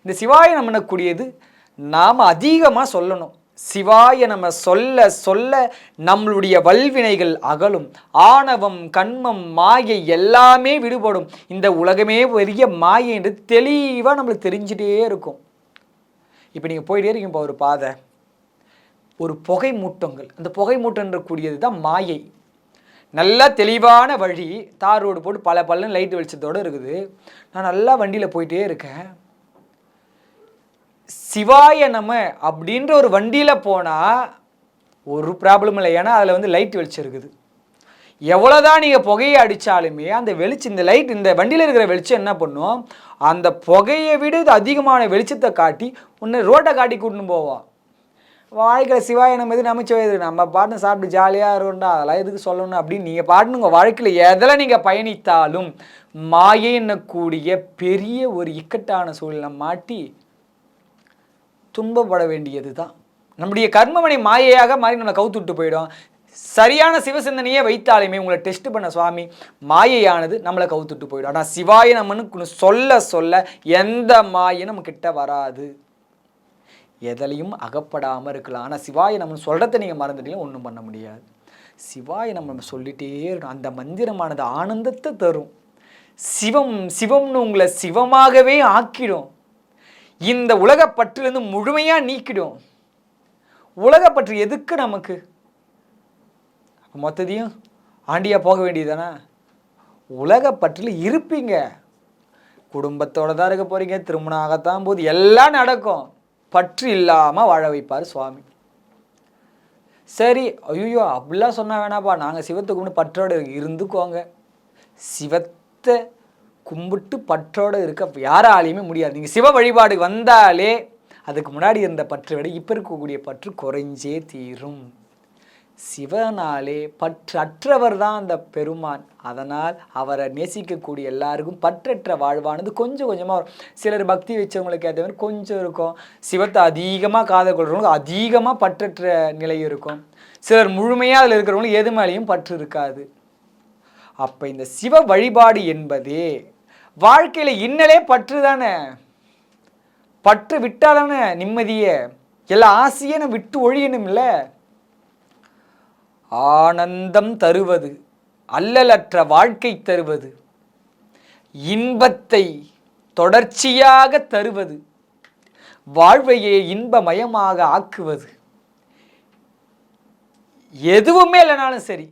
இந்த சிவாய நமனக்கூடியது நாம் அதிகமாக சொல்லணும். சிவாய நம்ம சொல்ல சொல்ல நம்மளுடைய வல்வினைகள் அகலும், ஆணவம் கண்மம் மாயை எல்லாமே விடுபடும். இந்த உலகமே பெரிய மாயை என்று தெளிவாக நம்மளுக்கு தெரிஞ்சிட்டே இருக்கும். இப்போ நீங்கள் போயிட்டே இருக்கீங்க, இப்போ ஒரு பாதை, ஒரு புகை மூட்டங்கள், அந்த புகை மூட்டன்ற கூடியது தான் மாயை. நல்லா தெளிவான வழி, தார் ரோடு போட்டு பல பல்லன் லைட் வெளிச்சத்தோடு இருக்குது. நான் நல்லா வண்டியில் போயிட்டே இருக்கேன். சிவாய நம அப்படின்ற ஒரு வண்டியில் போனால் ஒரு ப்ராப்ளம் இல்லை, ஏன்னா அதில் வந்து லைட் வெளிச்சம் இருக்குது. எவ்வளோதான் நீங்கள் புகையை அடித்தாலுமே அந்த வெளிச்சம், இந்த லைட், இந்த வண்டியில் இருக்கிற வெளிச்சம் என்ன பண்ணும், அந்த புகையை விட இது அதிகமான வெளிச்சத்தை காட்டி ஒன்று ரோட்டை காட்டி கூட்டின்னு போவோம். வாழ்க்கையில் சிவாய நம்ம எது நமச்சிவாய், நம்ம பாட்டுன்னு சாப்பிட்டு ஜாலியாக இருக்கணும்டா, அதெல்லாம் எதுக்கு சொல்லணும் அப்படின்னு நீங்கள் பாட்டுன்னு உங்கள் வாழ்க்கையில் எதில் நீங்கள் பயணித்தாலும் மாயை என்னக்கூடிய பெரிய ஒரு இக்கட்டான சூழ்நிலை மாட்டி துன்பப்பட வேண்டியது தான். நம்முடைய கர்மமனை மாயையாக மாறி நம்மளை கவுத்துட்டு போயிடும். சரியான சிவசிந்தனையே வைத்தாலுமே உங்களை டெஸ்ட் பண்ண சுவாமி மாயையானது நம்மளை கவுத்துட்டு போயிடும். ஆனால் சிவாய நம்மன்னு சொல்ல சொல்ல எந்த மாயும் நம்ம கிட்ட வராது, எதிலையும் அகப்படாமல் இருக்கலாம். ஆனால் சிவாய நம்ம சொல்கிறத நீங்கள் மறந்துட்டீங்க, ஒன்றும் பண்ண முடியாது. சிவாய நம்ம சொல்லிகிட்டே இருக்கணும். அந்த மந்திரமானது ஆனந்தத்தை தரும். சிவம் சிவம்னு உங்களை சிவமாகவே ஆக்கிடும். இந்த உலகப்பற்றிலிருந்து முழுமையாக நீக்கிடும். உலகப்பற்று எதுக்கு நமக்கு? மொத்தத்தையும் ஆண்டியாக போக வேண்டியதானே? உலகப்பற்றில் இருப்பீங்க, குடும்பத்தோடு தான் இருக்க போகிறீங்க, திருமணம் ஆகத்தான் போது, எல்லாம் நடக்கும். பற்று இல்லாமல் வாழ வைப்பார் சுவாமி. சரி, ஐயோ அப்படிலாம் சொன்னால் வேணாப்பா, நாங்கள் சிவத்துக்கு முன்னாடி பற்றோடு இருந்துக்கோங்க. சிவத்தை கும்பிட்டு பற்றோடு இருக்க யாராலையுமே முடியாது. நீங்கள் சிவ வழிபாடு வந்தாலே அதுக்கு முன்னாடி இருந்த பற்றை விட இப்போ இருக்கக்கூடிய பற்று குறைஞ்சே தீரும். சிவனாலே பற்றற்றவர் தான் அந்த பெருமான். அதனால் அவரை நேசிக்கக்கூடிய எல்லாருக்கும் பற்றற்ற வாழ்வானது கொஞ்சம் கொஞ்சமாக வரும். சிலர் பக்தி வச்சவங்களுக்கு ஏற்ற மாதிரி கொஞ்சம் இருக்கும். சிவத்தை அதிகமாக காதல் கொள்றவங்களுக்கு அதிகமாக பற்றற்ற நிலை இருக்கும். சிலர் முழுமையாக அதில் இருக்கிறவங்களுக்கு எது மேலேயும் பற்று இருக்காது. அப்போ இந்த சிவ வழிபாடு என்பதே வாழ்க்கையில் இன்னலே பற்று தானே. பற்று விட்டாதானே நிம்மதியே. எல்லா ஆசையே நம்ம விட்டு ஒழியணும் இல்லை. ஆனந்தம் தருவது, அல்லலற்ற வாழ்க்கை தருவது, இன்பத்தை தொடர்ச்சியாக தருவது, வாழ்வையே இன்பமயமாக ஆக்குவது, எதுவுமே இல்லைனாலும் சரி